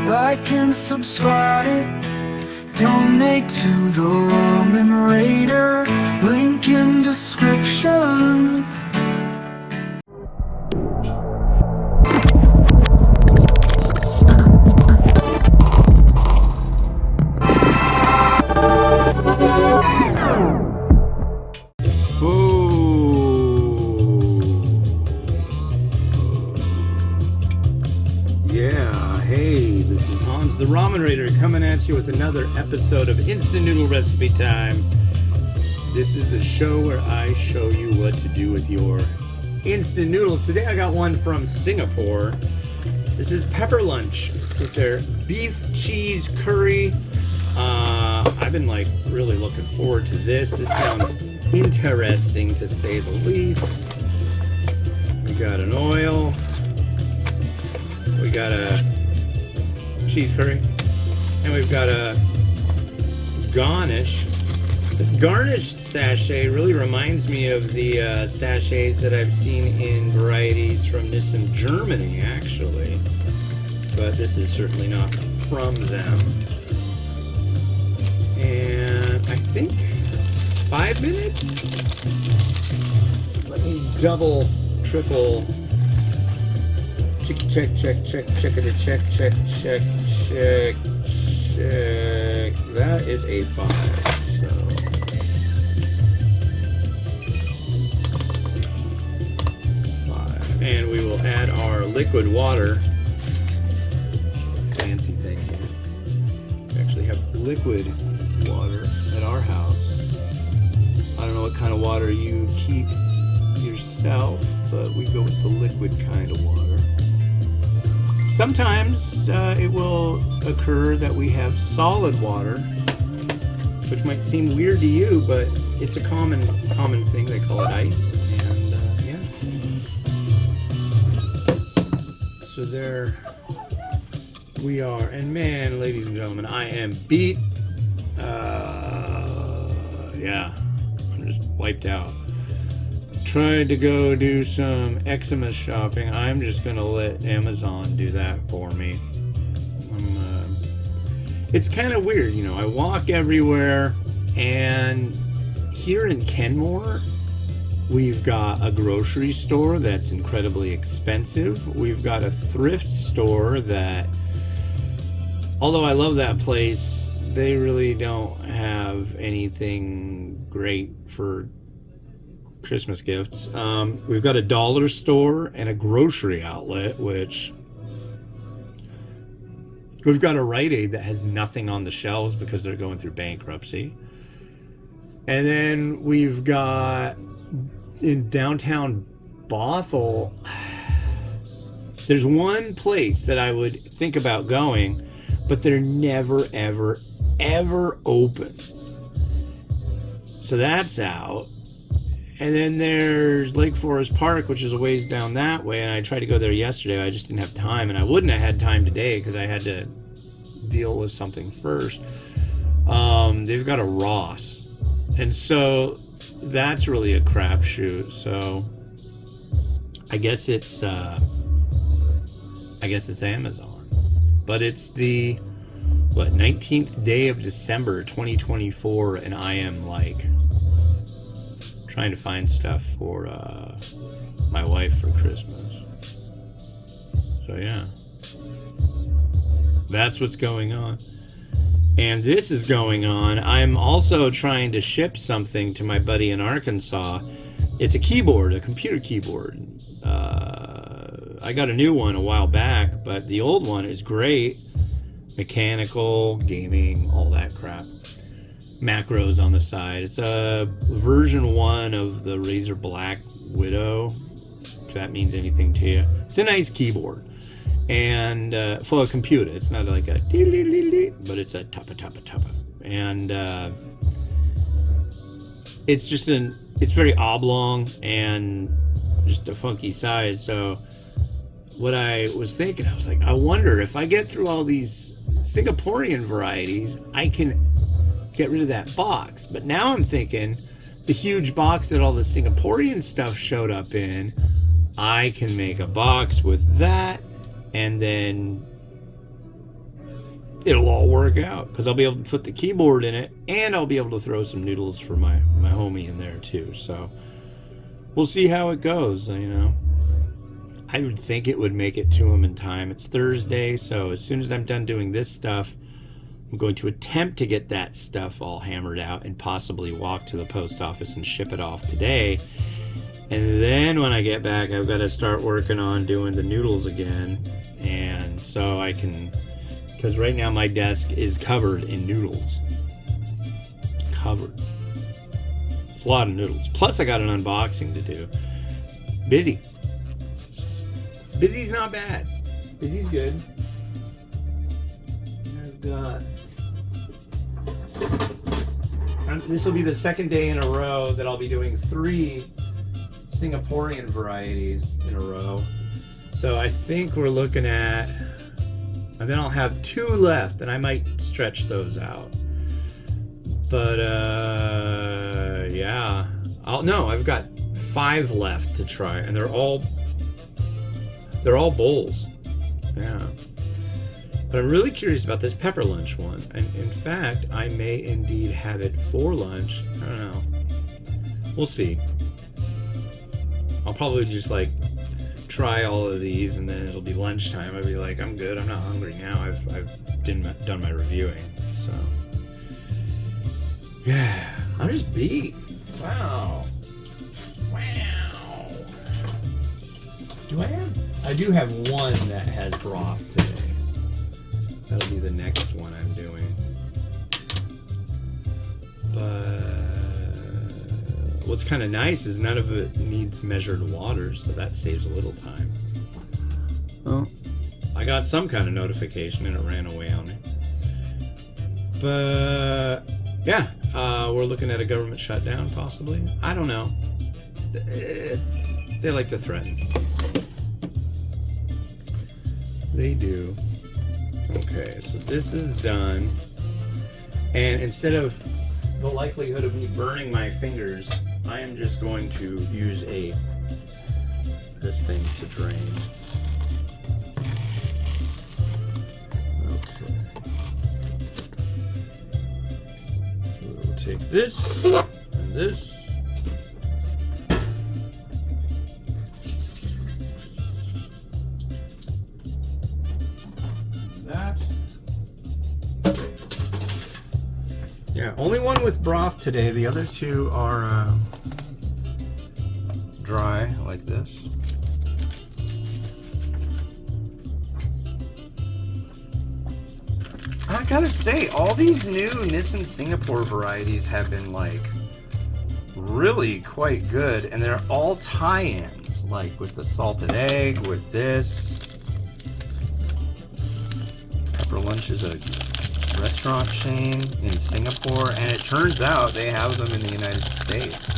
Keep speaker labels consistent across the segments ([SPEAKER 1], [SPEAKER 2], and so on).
[SPEAKER 1] like and subscribe. Donate to the Ramen Raider, link in description.
[SPEAKER 2] Yeah, hey, this is Hans the Ramen Raider coming at you with another episode of Instant Noodle Recipe Time. This is the show where I show you what to do with your instant noodles. Today I got one from Singapore. This is Pepper Lunch with their beef cheese curry. I've been really looking forward to this. This sounds interesting to say the least. We got an oil. We got a cheese curry, and we've got a garnish. This garnish sachet really reminds me of the sachets that I've seen in varieties from Nissin Germany, actually. But this is certainly not from them. And I think 5 minutes? Let me double, triple. Check. That is a 5. So 5. And we will add our liquid water. Fancy thing here. We actually have liquid water at our house. I don't know what kind of water you keep yourself, but we go with the liquid kind of water. Sometimes it will occur that we have solid water, which might seem weird to you, but it's a common thing. They call it ice, and yeah. So there we are, and man, ladies and gentlemen, I am beat. Yeah, I'm just wiped out. Tried to go do some Xmas shopping. I'm just gonna let Amazon do that for me. It's kind of weird, you know. I walk everywhere, and here in Kenmore, we've got a grocery store that's incredibly expensive. We've got a thrift store that, although I love that place, they really don't have anything great for Christmas gifts. We've got a dollar store and a grocery outlet, which we've got a Rite Aid that has nothing on the shelves because they're going through bankruptcy. And then we've got in downtown Bothell, there's one place that I would think about going, but they're never, ever, ever open. So that's out. And then there's Lake Forest Park, which is a ways down that way, and I tried to go there yesterday. I just didn't have time, and I wouldn't have had time today because I had to deal with something first. They've it's Ross, and so that's really a crapshoot. So I guess it's Amazon, but it's the 19th day of December 2024, and I am trying to find stuff for my wife for Christmas. So yeah, that's what's going on. And this is going on. I'm also trying to ship something to my buddy in Arkansas. It's a keyboard, a computer keyboard. I got a new one a while back, but the old one is great. Mechanical, gaming, all that crap. Macros on the side. It's a version 1 of the Razer Black Widow, if that means anything to you. It's a nice keyboard, and for a computer. It's not like a but it's a tapa. And it's just it's very oblong and just a funky size. So what I was thinking, I was like, I wonder if I get through all these Singaporean varieties, I can get rid of that box. But now I'm thinking the huge box that all the Singaporean stuff showed up in, I can make a box with that and then it'll all work out because I'll be able to put the keyboard in it, and I'll be able to throw some noodles for my homie in there too. So we'll see how it goes. You know, I would think it would make it to him in time. It's Thursday, so as soon as I'm done doing this stuff, I'm going to attempt to get that stuff all hammered out and possibly walk to the post office and ship it off today. And then when I get back, I've got to start working on doing the noodles again. And so I can, because right now my desk is covered in noodles. Covered. A lot of noodles. Plus I got an unboxing to do. Busy. Busy's not bad. Busy's good. I've got... This will be the second day in a row that I'll be doing 3 Singaporean varieties in a row. So I think we're looking at, and then I'll have 2 left, and I might stretch those out. But yeah, I've got 5 left to try, and they're all bowls. Yeah. But I'm really curious about this pepper lunch one. And in fact, I may indeed have it for lunch. I don't know. We'll see. I'll probably just like try all of these, and then it'll be lunchtime. I'll be like, I'm good. I'm not hungry now. I've done my reviewing. So yeah, I'm just beat. Wow. I do have one that has broth today. That'll be the next one I'm doing. But what's kind of nice is none of it needs measured water, so that saves a little time. Well, I got some kind of notification and it ran away on me. But yeah, we're looking at a government shutdown possibly. I don't know. They like to threaten. They do. Okay, so this is done. And instead of the likelihood of me burning my fingers, I am just going to use this thing to drain. Okay. So we'll take this and this. Yeah, only one with broth today. The other 2 are dry, like this. I gotta say, all these new Nissin Singapore varieties have been like really quite good, and they're all tie-ins, like with the salted egg, with this. Pepper Lunch is a restaurant chain in Singapore, and it turns out they have them in the United States.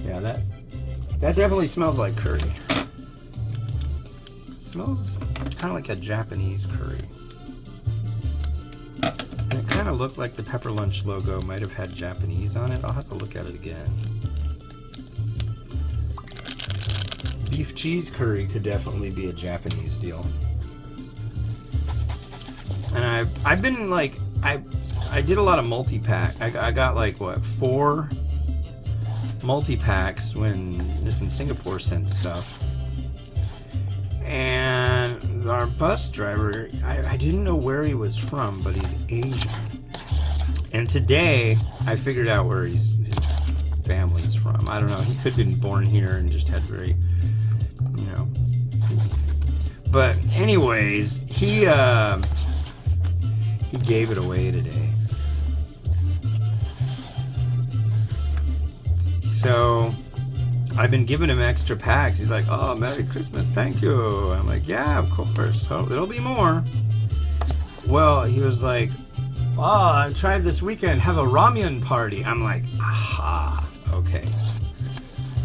[SPEAKER 2] Yeah, that definitely smells like curry. It smells kind of like a Japanese curry. And it kind of looked like the Pepper Lunch logo might have had Japanese on it. I'll have to look at it again. Beef cheese curry could definitely be a Japanese deal. And I've been like, I did a lot of multi-pack. I got like, what, 4 multi-packs when Nissin Singapore sent stuff. And our bus driver, I didn't know where he was from, but he's Asian. And today, I figured out where his family's from. I don't know, he could have been born here and just had very, you know. But anyways, he gave it away today. So I've been giving him extra packs. He's like, oh, Merry Christmas, thank you. I'm like, yeah, of course. Oh, there'll be more. Well, he was like, oh, I tried this weekend, have a ramen party. I'm like, aha, okay.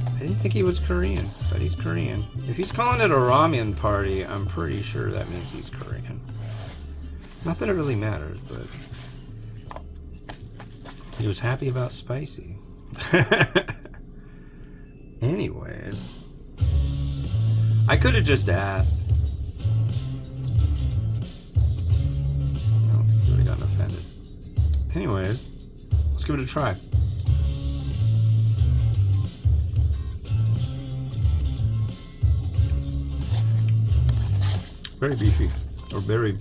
[SPEAKER 2] I didn't think he was Korean, but he's Korean. If he's calling it a ramen party, I'm pretty sure that means he's Korean. Not that it really matters, but he was happy about spicy. Anyways, I could have just asked. Anyways, let's give it a try. Very beefy, or very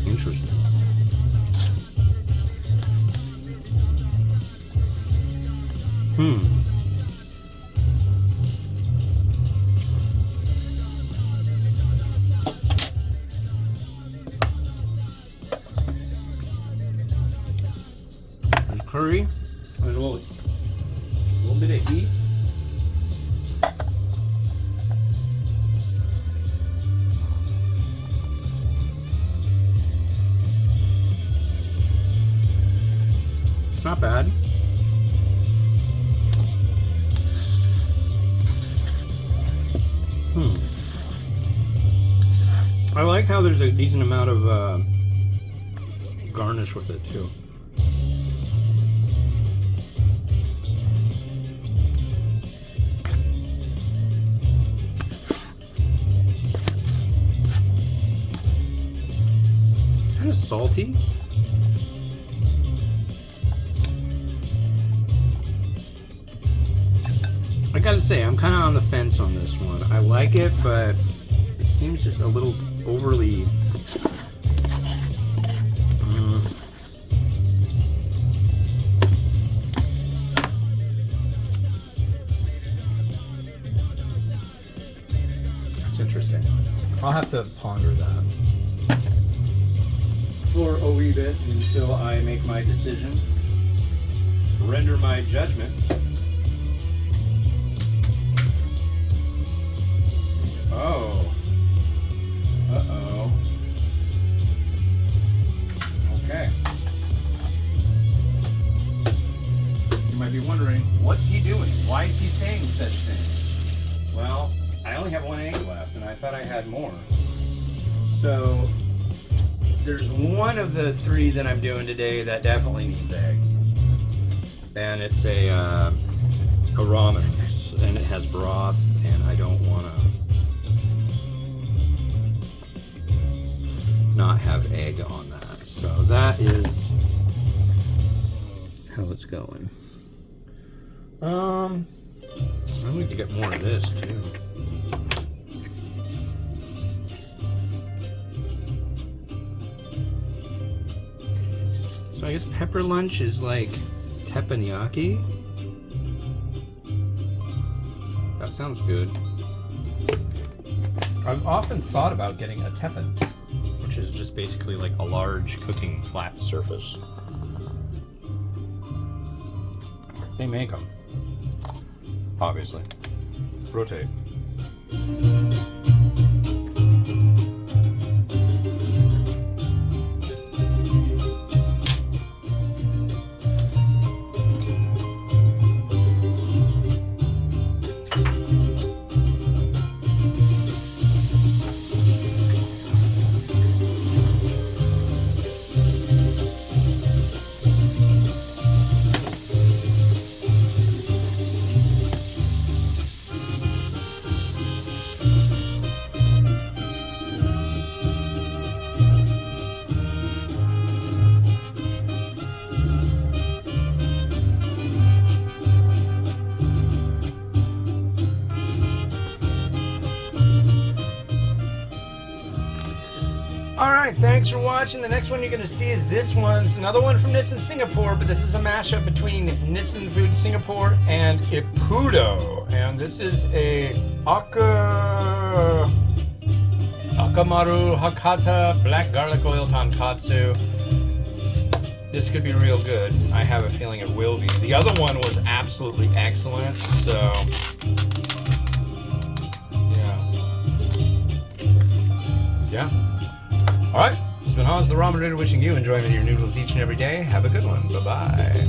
[SPEAKER 2] interesting. There's curry, there's a little bit of heat. It's not bad. I like how there's a decent amount of garnish with it too. Kind of salty. I gotta say, I'm kind of on the fence on this one. I like it, but it seems just a little overly... That's interesting.
[SPEAKER 3] I'll have to ponder that.
[SPEAKER 2] For a wee bit until I make my decision, render my judgment. Oh. Uh-oh. Okay. You might be wondering, what's he doing? Why is he saying such things? Well, I only have one egg left, and I thought I had more. So, there's one of the three that I'm doing today that definitely needs egg. And it's a ramen, and it has broth, and I don't want to not have egg on that. So that is how it's going. I need to get more of this too. So I guess pepper lunch is like teppanyaki. That sounds good.
[SPEAKER 3] I've often thought about getting a teppen, which is just basically like a large cooking flat surface.
[SPEAKER 2] They make them. Obviously. Rotate. Alright, thanks for watching. The next one you're going to see is this one. It's another one from Nissin Singapore, but this is a mashup between Nissin Food Singapore and Ippudo. And this is a Akamaru Hakata Black Garlic Oil Tonkatsu. This could be real good. I have a feeling it will be. The other one was absolutely excellent, so... yeah. Alright, it's been Hans the Ramen Raider wishing you enjoyment of your noodles each and every day. Have a good one. Bye-bye.